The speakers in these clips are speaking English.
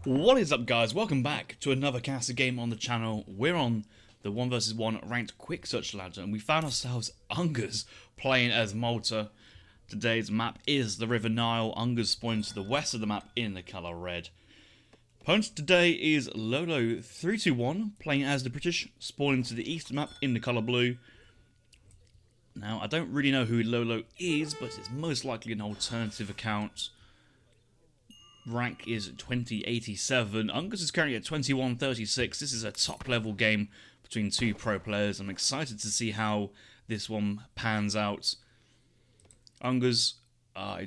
What is up, guys? Welcome back to another caster game on the channel. We're on the 1 vs 1 ranked quick search ladder, and we found ourselves Ungurs playing as Malta. Today's map is the River Nile. Ungurs spawn to the west of the map in the colour red. Opponent today is Lolo321 playing as the British, spawning to the east map in the colour blue. Now, I don't really know who Lolo is, but it's most likely an alternative account. Rank is 2087. Ungurs is currently at 2136. This is a top level game between two pro players. I'm excited to see how this one pans out. Ungurs,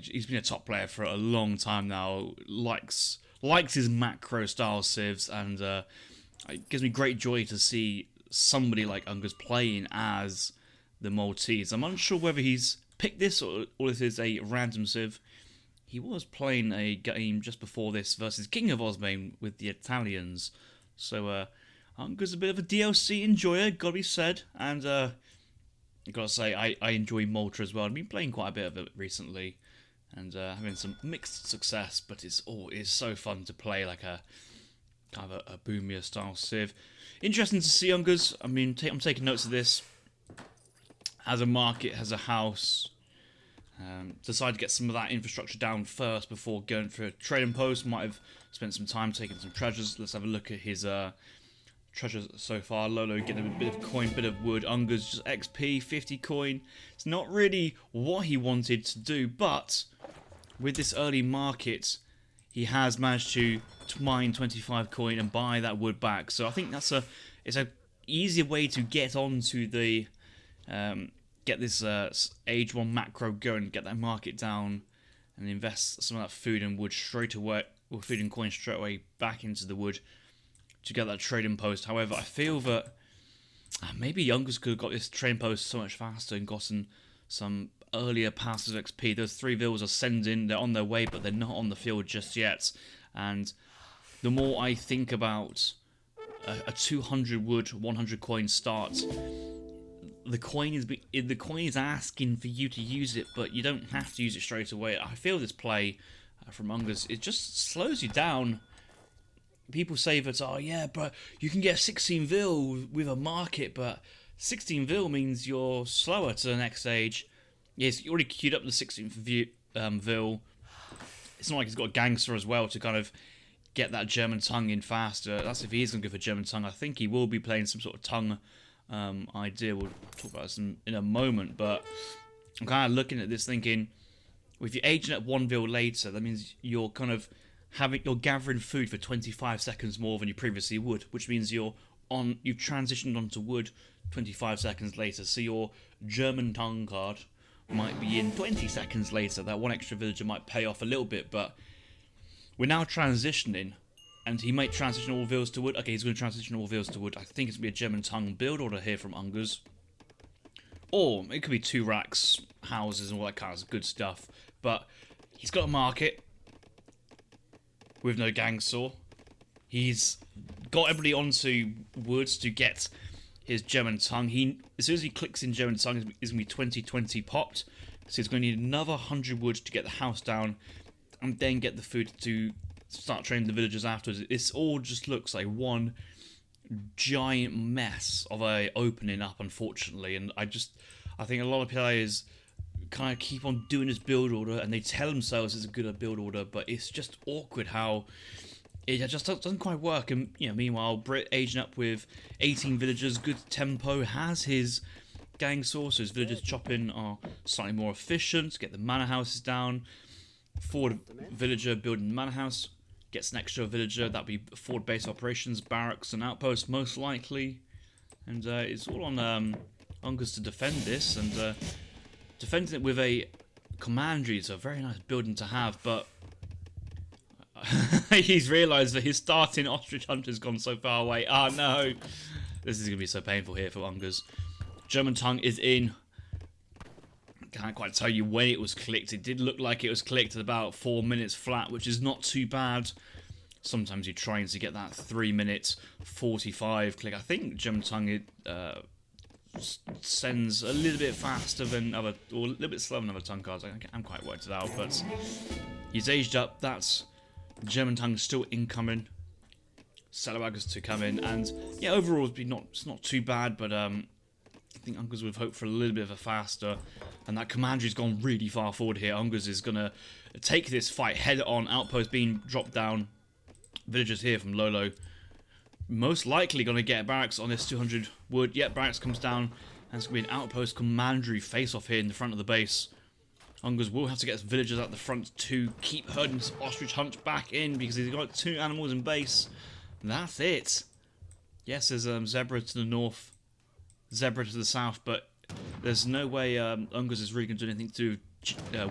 he's been a top player for a long time now. Likes his macro style civs, and it gives me great joy to see somebody like Ungurs playing as the Maltese. I'm unsure whether he's picked this or this is a random civ. He was playing a game just before this versus King of Osmane with the Italians. So, Ungurs a bit of a DLC enjoyer, gotta be said. And, I gotta say, I enjoy Malta as well. I've been playing quite a bit of it recently. And, having some mixed success. But it's so fun to play like a kind of a boomier style civ. Interesting to see Ungurs. I mean, I'm taking notes of this. Has a market, has a house. Decided to get some of that infrastructure down first before going for a trading post. Might have spent some time taking some treasures. Let's have a look at his treasures so far. Lolo getting a bit of coin, bit of wood. Ungurs just XP, 50 coin. It's not really what he wanted to do, but with this early market, he has managed to mine 25 coin and buy that wood back. So I think it's a easier way to get onto the get this age 1 macro going, get that market down, and invest some of that food and wood straight away, or food and coin straight away back into the wood to get that trading post. However, I feel that maybe Ungurs could have got this trading post so much faster and gotten some earlier passive XP. Those 3 vills are sending, they're on their way, but they're not on the field just yet. And the more I think about a 200 wood, 100 coin start, the coin is asking for you to use it, but you don't have to use it straight away. I feel this play from Ungurs, it just slows you down. People say that, oh yeah, but you can get 16 vil with a market, but 16 vil means you're slower to the next stage. Yes, you already queued up the 16th vil. It's not like he's got a gangster as well to kind of get that German tongue in faster. That's if he is going to go for German tongue. I think he will be playing some sort of tongue idea. We'll talk about this in a moment, but I'm kind of looking at this thinking, if you're aging at 1 vil later, that means you're kind of you're gathering food for 25 seconds more than you previously would, which means you've transitioned onto wood 25 seconds later. So your German tongue card might be in 20 seconds later. That one extra villager might pay off a little bit, but we're now transitioning. And he might transition all vills to wood. Okay, he's going to transition all vills to wood. I think it's going to be a German tongue build order here from Ungurs. Or it could be 2 racks, houses, and all that kind of good stuff. But he's got a market with no gang saw. He's got everybody onto woods to get his German tongue. As soon as he clicks in German tongue, it's going to be 2020 popped. So he's going to need another 100 wood to get the house down, and then get the food to start training the villagers afterwards. This all just looks like one giant mess of a opening up, unfortunately. And I think a lot of players kind of keep on doing this build order, and they tell themselves it's a good build order, but it's just awkward how it just doesn't quite work. And meanwhile, Brit aging up with 18 villagers, good tempo, has his gang source, so his villagers chopping are slightly more efficient, get the manor houses down. Forward villager building the manor house gets an extra villager. That'll be forward base operations, barracks, and outposts most likely. And it's all on Ungurs to defend this, and defending it with a commandery is a very nice building to have. But he's realised that his starting ostrich hunter's gone so far away. Oh no, this is gonna be so painful here for Ungurs. German tongue is in. Can't quite tell you when it was clicked. It did look like it was clicked at about 4 minutes flat, which is not too bad. Sometimes you're trying to get that 3 minutes 45 click. I think German tongue sends a little bit faster than or a little bit slower than other tongue cards. I'm quite worked it out, but he's aged up. That's German tanks still incoming. Saddlewaggons to come in, and yeah, overall it's not too bad, but I think Ungurs would have hoped for a little bit of a faster, and that commandery's gone really far forward here. Ungurs is gonna take this fight head on. Outpost being dropped down. Villagers here from Lolo, most likely gonna get barracks on this 200 wood. Yep, barracks comes down, and it's gonna be an outpost commandery face off here in the front of the base. Ungurs will have to get villagers out the front to keep herding this ostrich hunch back in, because he's got 2 animals in base. That's it. Yes, there's zebra to the north, zebra to the south, but there's no way Ungurs is really going to do anything to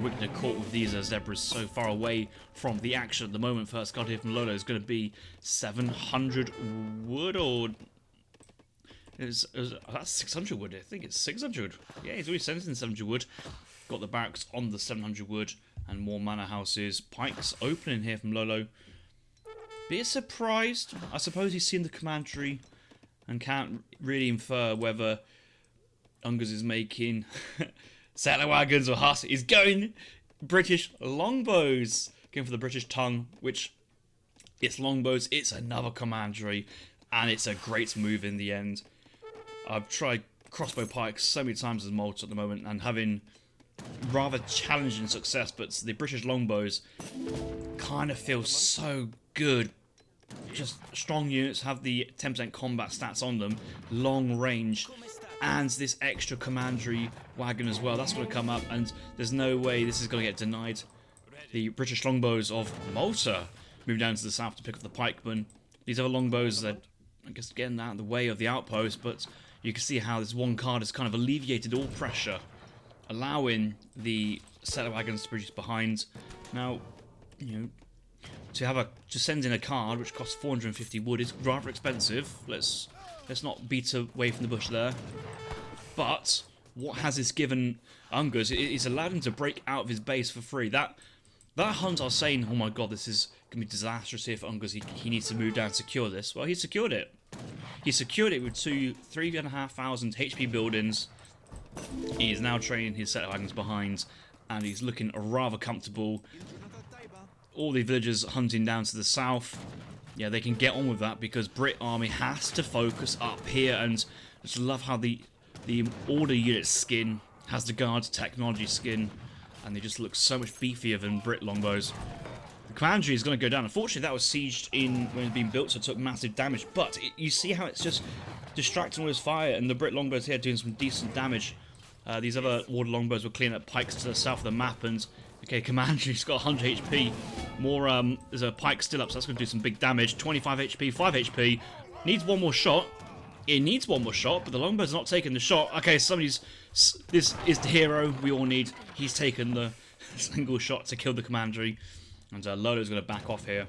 weaken the court with these zebras so far away from the action at the moment. First card here from Lolo is going to be 700 wood, or that's 600 wood. I think it's 600. Yeah, he's already sent in 700 wood. Got the barracks on the 700 wood and more manor houses. Pikes opening here from Lolo. Bit surprised. I suppose he's seen the commentary and can't really infer whether Ungurs is making Saddlewagons or Huss. He's going British longbows. Going for the British tongue, which it's longbows. It's another commandery, and it's a great move in the end. I've tried crossbow pikes so many times as Malta at the moment, and having rather challenging success, but the British longbows kind of feel so good. Just strong units, have the 10% combat stats on them, long range, and this extra commandery wagon as well. That's going to come up, and there's no way this is going to get denied. The British longbows of Malta move down to the south to pick up the pikemen. These other longbows are, I guess, getting out of the way of the outpost, but you can see how this one card has kind of alleviated all pressure, allowing the settler wagons to produce behind. Now, you know, to send in a card which costs 450 wood is rather expensive. Let's not beat away from the bush there. But what has this given Ungurs? It's allowed him to break out of his base for free. That hunt, I was saying, oh my god, this is gonna be disastrous here for Ungurs. He needs to move down and secure this. Well, he secured it. He secured it with 3,500 HP buildings. He is now training his set of wagons behind, and he's looking rather comfortable. All the villagers hunting down to the south, yeah, they can get on with that because Brit army has to focus up here. And I just love how the Order unit skin has the Guards technology skin, and they just look so much beefier than Brit longbows. The commandery is going to go down. Unfortunately, that was sieged in when it was being built, so it took massive damage. But you see how it's just distracting all his fire, and the Brit longbows here doing some decent damage. These other Order longbows were cleaning up pikes to the south of the map, and okay, commandery's got 100 HP. More, there's a pike still up, so that's going to do some big damage. 25 HP, 5 HP. Needs one more shot. It needs one more shot, but the longbow's not taking the shot. Okay, this is the hero we all need. He's taken the single shot to kill the commandery. And Lolo's going to back off here.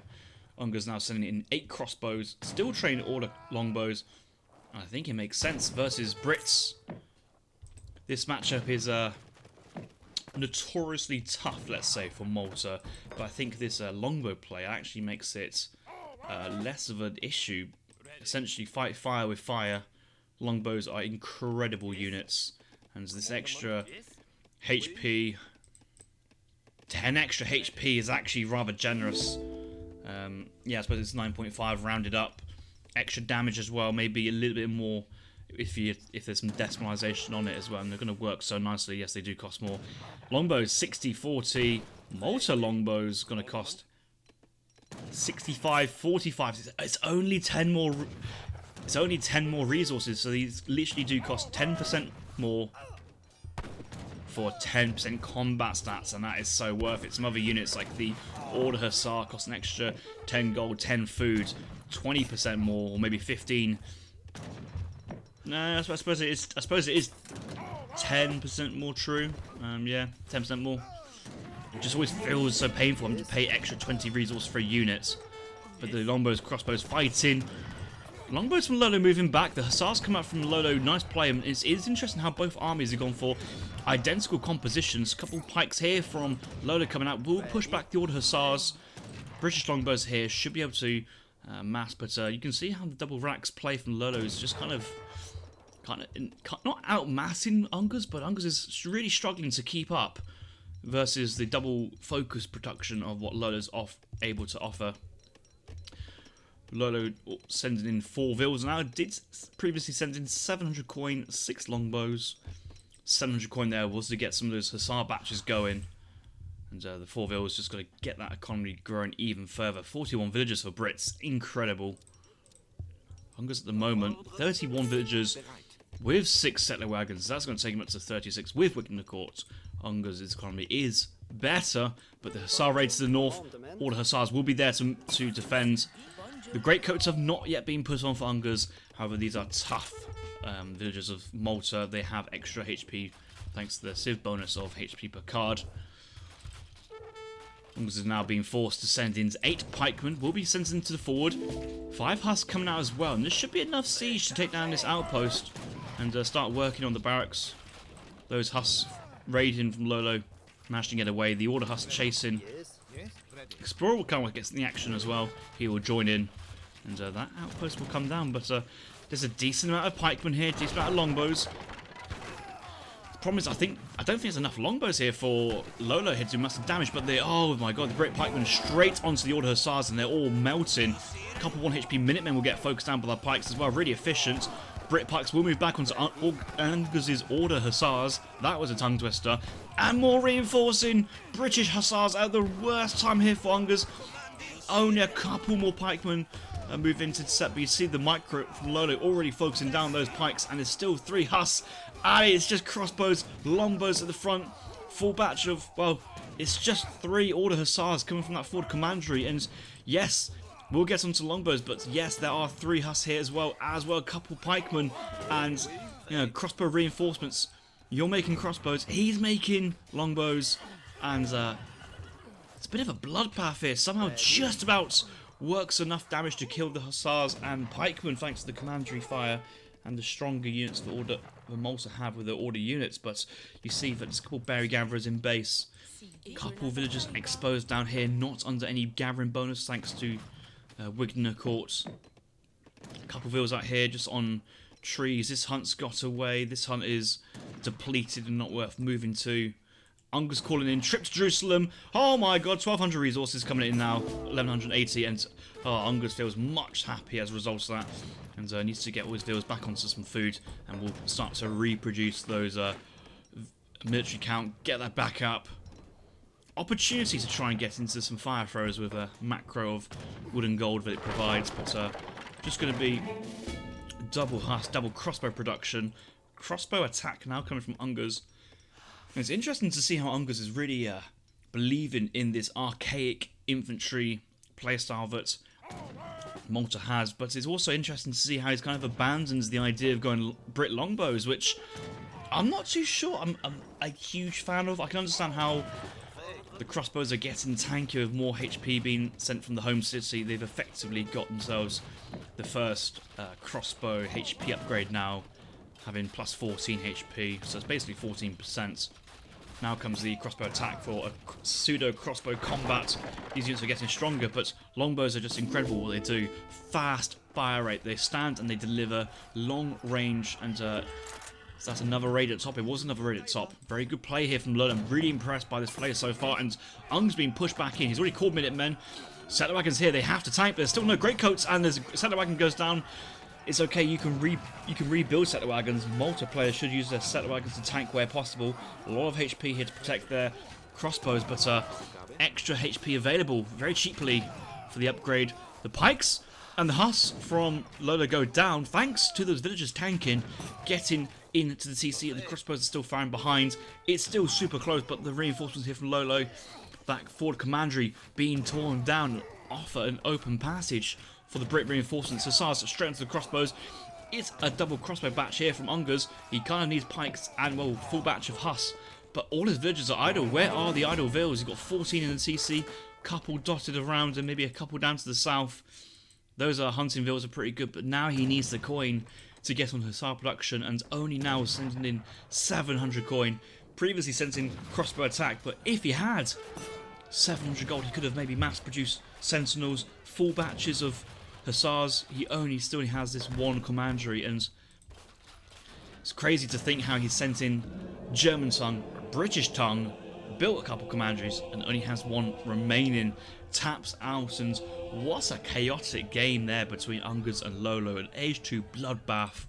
Ungurs now sending in 8 crossbows. Still training Order longbows. I think it makes sense versus Brits. This matchup is notoriously tough, let's say, for Malta, but I think this longbow play actually makes it less of an issue. Essentially, fight fire with fire. Longbows are incredible units, and this extra HP, 10 extra HP is actually rather generous. Yeah, I suppose it's 9.5 rounded up. Extra damage as well, maybe a little bit more if there's some decimalization on it as well, and they're going to work so nicely. Yes, they do cost more. Longbows 60-40. Malta longbows going to cost 65-45. It's only 10 more. It's only 10 more resources, so these literally do cost 10% more for 10% combat stats, and that is so worth it. Some other units like the Order Hussar cost an extra 10 gold, 10 food, 20% more, or maybe 15. No, I suppose it is. I suppose it is 10% more true. Yeah, 10% more. It just always feels so painful. I'm to pay extra 20 resource for a unit. But the longbows, crossbows fighting. Longbows from Lolo moving back. The Hussars come out from Lolo. Nice play. And it's interesting how both armies have gone for identical compositions. A couple pikes here from Lolo coming out. Will push back the Order Hussars. British longbows here should be able to mass. But you can see how the double racks play from Lolo is just kind of not outmassing Ungurs, but Ungurs is really struggling to keep up. versus the double focus production of what Lolo's able to offer. Lolo sending in 4 vills now. Did previously send in 700 coin, 6 longbows. 700 coin there was to get some of those hussar batches going. And the 4 vills just got to get that economy growing even further. 41 villagers for Brits. Incredible. Ungurs at the moment, 31 villagers with 6 settler wagons. That's going to take him up to 36 with Wickham Court. Ungurs' economy is better, but the hussar raids to the north, all the hussars will be there to defend. The greatcoats have not yet been put on for Ungurs. However, these are tough villagers of Malta. They have extra HP thanks to the civ bonus of HP per card. Ungurs is now being forced to send in 8 pikemen. Will be sent into the forward. 5 husks coming out as well. And this should be enough siege to take down this outpost and start working on the barracks. Those husks raiding from Lolo, managed to get away. The Order husks chasing. Explorer will come and get in the action as well. He will join in. And that outpost will come down. But there's a decent amount of pikemen here. Decent amount of longbows. Problem is, I don't think there's enough longbows here for Lolo here to do massive damage, but oh my god, the great pikemen straight onto the Order Hussars and they're all melting. A couple 1 HP Minutemen will get focused down by their pikes as well, really efficient. Brit pikes will move back onto Ungurs' Order Hussars. That was a tongue twister. And more reinforcing British Hussars at the worst time here for Ungurs. Only a couple more pikemen move into intercept, but you see the micro from Lolo already focusing down those pikes, and there's still 3 husks. And it's just crossbows, longbows at the front, full batch of, well, it's just 3 Order Hussars coming from that forward commandery. And yes, we'll get onto longbows, but yes, there are 3 husks here as well, a couple pikemen, and you know, crossbow reinforcements. You're making crossbows, he's making longbows, and it's a bit of a bloodbath here. Somehow just about works enough damage to kill the hussars and pikemen thanks to the commandery fire and the stronger units the Malta have with their Order units. But you see that there's a couple berry gatherers in base, a couple villagers exposed down here, not under any gathering bonus thanks to Wigner Court. A couple villas out here just on trees. This hunt's got away. This hunt is depleted and not worth moving to. Ungurs calling in trip to Jerusalem. Oh my god, 1200 resources coming in now, 1180, and Ungurs feels much happy as a result of that, and needs to get all his villas back onto some food, and we'll start to reproduce those military count, get that back up. Opportunity to try and get into some fire throws with a macro of wood and gold that it provides, but just going to be double husk, double crossbow production. Crossbow attack now coming from Ungurs. And it's interesting to see how Ungurs is really believing in this archaic infantry playstyle that Malta has, but it's also interesting to see how he's kind of abandons the idea of going Brit longbows, which I'm not too sure I'm a huge fan of. I can understand how the crossbows are getting tankier with more HP being sent from the home city. They've effectively got themselves the first crossbow HP upgrade now, having plus 14 HP, so it's basically 14%. Now comes the crossbow attack for a pseudo crossbow combat. These units are getting stronger, but longbows are just incredible what they do. Fast fire rate, they stand and they deliver long range, and so that's another raid at top. It was another raid at top. Very good play here from Lolo. I'm really impressed by this play so far, and Ung's being pushed back in. He's already called Minutemen. Settler wagons here, they have to tank, but there's still no greatcoats, and there's a settler wagon goes down. It's okay, you can rebuild settler wagons. Malta players should use their settler wagons to tank where possible. A lot of HP here to protect their crossbows, but extra HP available very cheaply for the upgrade. The pikes and the husks from Lolo go down thanks to those villagers tanking, getting into the TC, and the crossbows are still firing behind. It's still super close, but the reinforcements here from Lolo, that forward commandery being torn down, offer an open passage for the Brit reinforcements. Hussars straight into the crossbows. It's a double crossbow batch here from Ungurs. He kind of needs pikes and, well, full batch of husks. But all his villagers are idle. Where are the idle villas? He's got 14 in the TC, couple dotted around, and maybe a couple down to the south. Those hunting villas are pretty good, but now he needs the coin to get on Hussar production, and only now sending in 700 coin. Previously sent in crossbow attack, but if he had 700 gold, he could have maybe mass-produced sentinels, full batches of hussars. He still has this one commandery, and it's crazy to think how he sent in German tongue, British tongue, built a couple commanderies and only has one remaining, taps out, and what a chaotic game there between Ungurs and Lolo, an Age 2 bloodbath.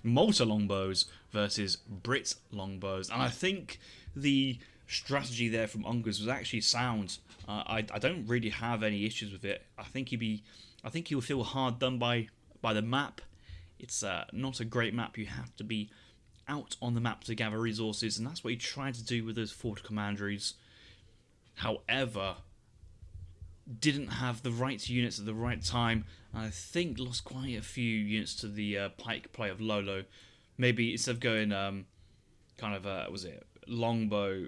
Malta Longbows versus Brit Longbows, and I think the strategy there from Ungurs was actually sound. I don't really have any issues with it. I think he will feel hard done by the map. It's not a great map. You have to be out on the map to gather resources, and that's what he tried to do with those fort commanderies. However, didn't have the right units at the right time, and I think lost quite a few units to the pike play of Lolo. Maybe instead of going kind of was it longbow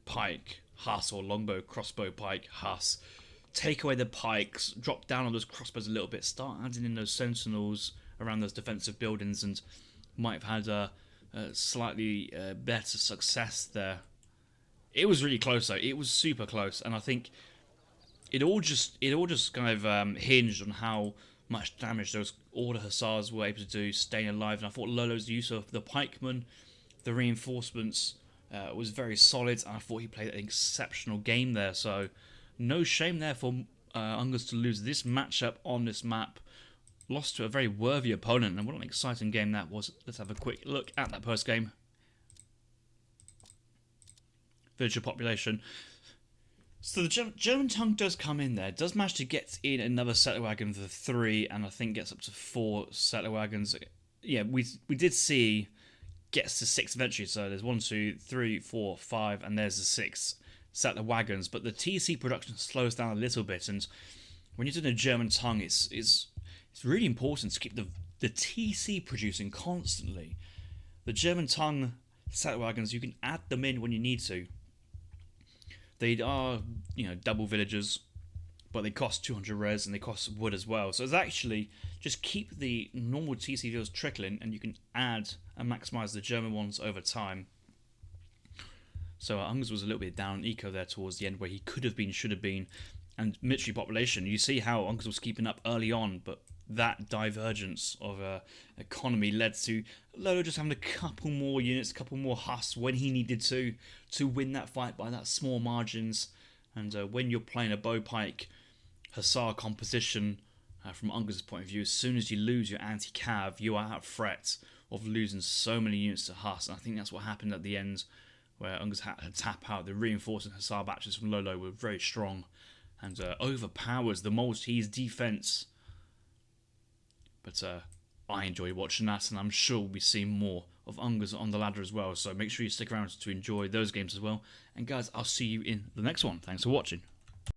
pike Huss or longbow crossbow pike Huss, take away the pikes, drop down on those crossbows a little bit, start adding in those sentinels around those defensive buildings, and might have had a slightly better success there. It was really close though. It was super close, and I think it all just kind of hinged on how much damage those Order Hussars were able to do, staying alive. And I thought Lolo's use of the pikemen, the reinforcements, was very solid, and I thought he played an exceptional game there. So no shame there for Ungurs to lose this matchup on this map. Lost to a very worthy opponent, and what an exciting game that was. Let's have a quick look at that post game. Villager population. So the German tongue does come in there, does manage to get in another settler wagon for 3, and I think gets up to 4 settler wagons. Yeah, we did see gets to 6 eventually, so there's 1, 2, 3, 4, 5, and there's the 6 settler wagons, but the TC production slows down a little bit, and when you're doing a German tongue, it's really important to keep the TC producing constantly. The German tongue settler wagons, you can add them in when you need to. They are, double villagers, but they cost 200 res and they cost wood as well. So it's actually just keep the normal TC deals trickling, and you can add and maximize the German ones over time. So Ungurs was a little bit down on eco there towards the end, where he could have been, should have been. And military population, you see how Ungurs was keeping up early on, but that divergence of economy led to Lolo just having a couple more units, a couple more Huss when he needed to win that fight by that small margins. And when you're playing a bow pike Hussar composition from Ungurs' point of view, as soon as you lose your anti-cav, you are at threat of losing so many units to Huss. And I think that's what happened at the end, where Ungurs had to tap out. The reinforcing Hussar batches from Lolo were very strong and overpowers the Maltese defense. But I enjoy watching that, and I'm sure we'll be seeing more of Ungurs on the ladder as well. So make sure you stick around to enjoy those games as well. And guys, I'll see you in the next one. Thanks for watching.